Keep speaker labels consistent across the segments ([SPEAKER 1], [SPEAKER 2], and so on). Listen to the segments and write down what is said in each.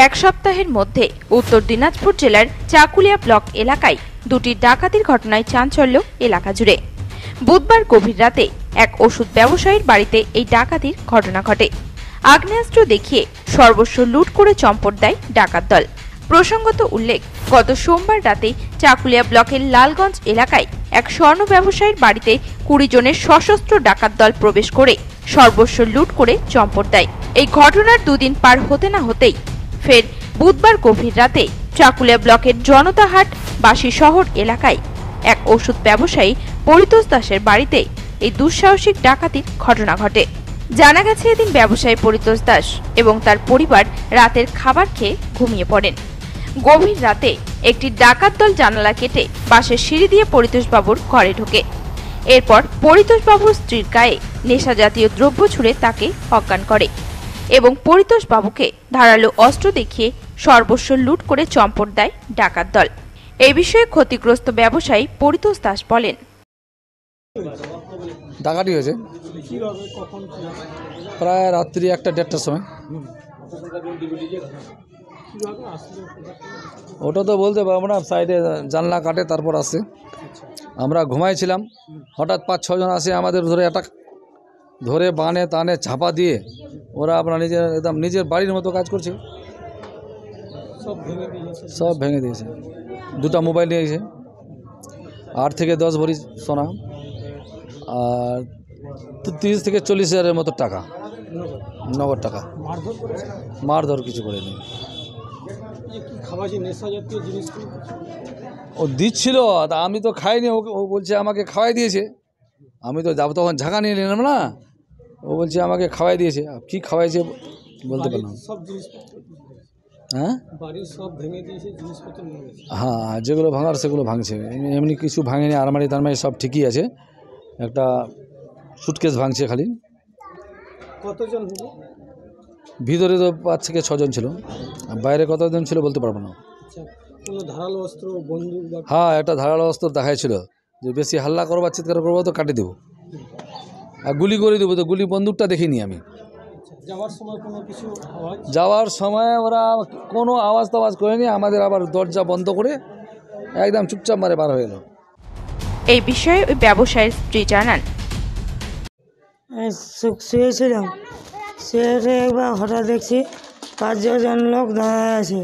[SPEAKER 1] এক সপ্তাহের মধ্যে উত্তর দিনাজপুর জেলার চাকুলিয়া ব্লক এলাকায় দুটি ডাকাতির ঘটনায় চাঞ্চল্য এলাকা জুড়ে। বুধবার গভীর রাতে এক ওষুধ ব্যবসায়ীর বাড়িতে এই ডাকাতির ঘটনা ঘটে। আগ্নেয়াস্ত্র দেখিয়ে সর্বস্ব লুট করে চম্পট দেয় ডাকাত দল। প্রসঙ্গত উল্লেখ, গত সোমবার রাতে চাকুলিয়া ব্লকের লালগঞ্জ এলাকায় এক স্বর্ণ ব্যবসায়ীর বাড়িতে 20 জনের সশস্ত্র ডাকাত দল প্রবেশ করে সর্বস্ব লুট করে চম্পট দেয়। এই ঘটনার দুদিন পার হতে না হতেই ফের বুধবার গভীর রাতে চাকুলিয়া ব্লকের জনতাহাট বাসী শহর এলাকায় এক ওষুধ ব্যবসায়ী পরিতোষ দাসের বাড়িতে এই দুঃসাহসিক ডাকাতির ঘটনা ঘটে। জানা গেছে, এদিন ব্যবসায়ী পরিতোষ দাস এবং তার পরিবার রাতের খাবার খেয়ে ঘুমিয়ে পড়েন। গভীর রাতে একটি ডাকাত দল জানালা কেটে পাশের সিঁড়ি দিয়ে পরিতোষ বাবুর ঘরে ঢোকে। এরপর পরিতোষ বাবুর স্ত্রীর গায়ে নেশা জাতীয় দ্রব্য ছুঁড়ে তাকে অজ্ঞান করে এবং পরিতোষ বাবুকে ধারালো অস্ত্র দেখিয়ে সর্বস্ব লুট করে চম্পট দেয় ডাকাত দল। এই বিষয়ে ক্ষতিগ্রস্ত ব্যবসায়ী পরিতোষ দাস বলেন,
[SPEAKER 2] ডাকাতি হয়েছে প্রায় রাত্রি 1-1:30টার সময়। ওটা তো বলতে পারবো না, সাইডে জানলা কাটে তারপর আসে। আমরা ঘুমাইছিলাম, হঠাৎ 5-6 জন আসে আমাদের ধরে অ্যাটাক ধরে বানে টানে ঝাপা দিয়ে ওরা আপনার নিজের বাড়ির মতো কাজ করছে, সব ভেঙে দিয়েছে। 2টা মোবাইল নিয়ে গেছে, 8 থেকে 10 ভরি সোনা আর 30 থেকে 40 হাজারের মতো টাকা, নগদ টাকা। মারধর কিছু করেনি। ও দিচ্ছিল, আমি তো খাইনি, ও বলছে আমাকে খাওয়াই দিয়েছে। আমি তো যাব তখন ঝাঁকা নিয়ে নিলাম না, ও বলছে আমাকে খাওয়াই দিয়েছে। কি খাওয়াইছে বলতে পারলাম। হ্যাঁ হ্যাঁ, যেগুলো ভাঙার সেগুলো ভাঙছে, এমনি কিছু ভাঙেনি। আলমারি টালমারি সব ঠিকই আছে, একটা সুটকেস ভাঙছে খালি।
[SPEAKER 3] কতজন
[SPEAKER 2] ভিতরে তো 5 থেকে 6 জন ছিল, বাইরে কতজন ছিল বলতে পারবো না।
[SPEAKER 3] কোনো ধারালো অস্ত্র, বন্দুক?
[SPEAKER 2] হ্যাঁ, একটা ধারালো অস্ত্র দেখাইছিল যে বেশি হাল্লা করবা চিৎকার করবো তো কাটি দেবো আর গুলি করে দেবো। তো গুলি বন্দুকটা দেখিনি আমি।
[SPEAKER 3] যাওয়ার সময় কোনো কিছু আওয়াজ?
[SPEAKER 2] যাওয়ার সময় ওরা কোনো আওয়াজ টাওয়াজ করেনি, আমাদের আবার দরজা বন্ধ করে একদম চুপচাপ মারে বার হয়ে এলো।
[SPEAKER 1] এই বিষয়ে ওই ব্যবসায়ীর স্ত্রী জানান,
[SPEAKER 4] শুয়েছিলাম, শুয়ে একবার হঠাৎ দেখছি 5-6 জন লোক দাঁড়ায় আছে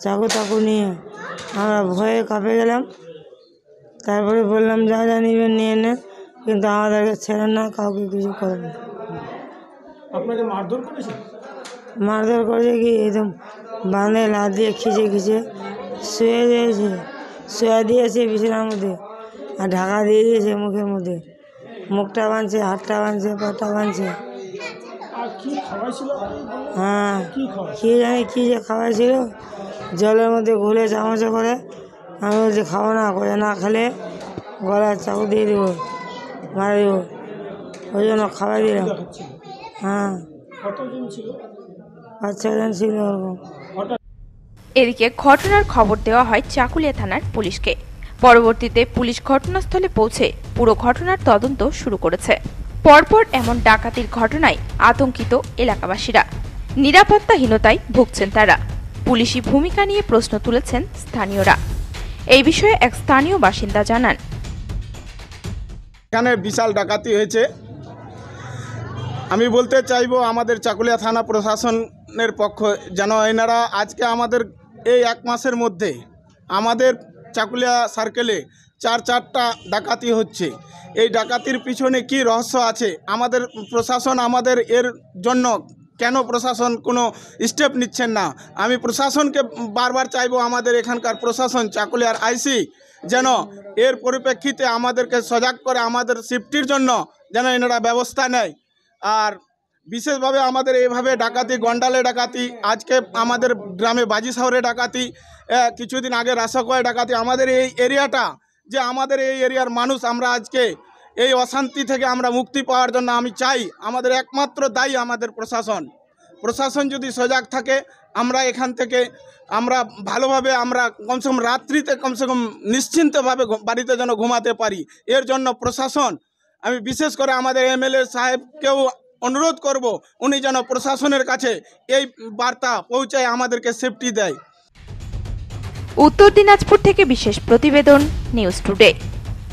[SPEAKER 4] চাকু নিয়ে। আমরা ভয়ে কাঁপে গেলাম। তারপরে বললাম যা যা নিবেন নিয়ে নেন, কিন্তু আমাদেরকে ছেড়েন না, কাউকে কিছু করেন না।
[SPEAKER 3] আপনাকে মারধর করেছে?
[SPEAKER 4] মারধর করেছে কি, একদম বাঁধে লাদ দিয়ে খিচে শুয়ে দিয়েছে, শুয়ে দিয়েছে বিছানার মধ্যে, আর ঢাকা দিয়ে দিয়েছে মুখের মধ্যে। মুখটা বাঁধছে, হাতটা বাঁধছে, পাটা বাঁধছে। হ্যাঁ, কী জানি কী যে খাওয়াইছিল, জলের মধ্যে ঘুলে চামচে করে। আমি বলছি খাবো না, করে না খেলে গলায় চাকু দিয়ে দেবো, মারা দেবো, ওই জন্য খাওয়াই দিলাম। হ্যাঁ, 5-6 জন ছিল ওরকম।
[SPEAKER 1] এদিকে ঘটনার খবর দেওয়া হয় চাকুলিয়া থানার পুলিশকে। পরবর্তীতে পুলিশ ঘটনাস্থলে পৌঁছে পুরো ঘটনার তদন্ত শুরু করেছে। পরপর এমন ডাকাতির ঘটনায় আতঙ্কিত এলাকাবাসীরা, নিরাপত্তাহীনতায় ভুগছেন তারা। পুলিশি ভূমিকা নিয়ে প্রশ্ন তুলেছেন স্থানীয়রা। এই বিষয়ে এক স্থানীয় বাসিন্দা জানান,
[SPEAKER 5] এখানে বিশাল ডাকাতি হয়েছে। আমি বলতে চাইবো আমাদের চাকুলিয়া থানা প্রশাসনের পক্ষ যেন এনারা আজকে আমাদের এই 1 মাসের মধ্যে আমাদের চাকুলিয়া সার্কেলে 4টা ডাকাতি হচ্ছে। এই ডাকাতির পিছনে কি রহস্য আছে? আমাদের প্রশাসন আমাদের এর জন্য কেন প্রশাসন কোনো স্টেপ নিচ্ছেন না? আমি প্রশাসনকে বারবার চাইবো, আমাদের এখানকার প্রশাসন চাকুলিয়ার আইসি যেন এর পরিপ্রেক্ষিতে আমাদেরকে সজাগ করে আমাদের সেফটির জন্য যেন এনারা ব্যবস্থা নেয়। আর বিশেষভাবে আমাদের এইভাবে ডাকাতি, গন্ডালে ডাকাতি, আজকে আমাদের গ্রামে বাজি শহরে ডাকাতি, কিছুদিন আগে রাসকোয়ায় ডাকাতি। আমাদের এই এরিয়াটা যে আমাদের এই এরিয়ার মানুষ, আমরা আজকে এই অশান্তি থেকে আমরা মুক্তি পাওয়ার জন্য আমি চাই, আমাদের একমাত্র দায়ী আমাদের প্রশাসন যদি সজাগ থাকে, আমরা এখান থেকে আমরা ভালোভাবে আমরা কমসে কম রাত্রিতে কমসে কম নিশ্চিন্তভাবে বাড়িতে যেন ঘুমাতে পারি। এর জন্য প্রশাসন, আমি বিশেষ করে আমাদের MLA সাহেবকেও অনুরোধ করব উনি যেন প্রশাসনের কাছে এই বার্তা পৌঁছায় আমাদেরকে সেফটি দেয়।
[SPEAKER 1] উত্তর দিনাজপুর থেকে বিশেষ প্রতিবেদন, নিউজ টুডে।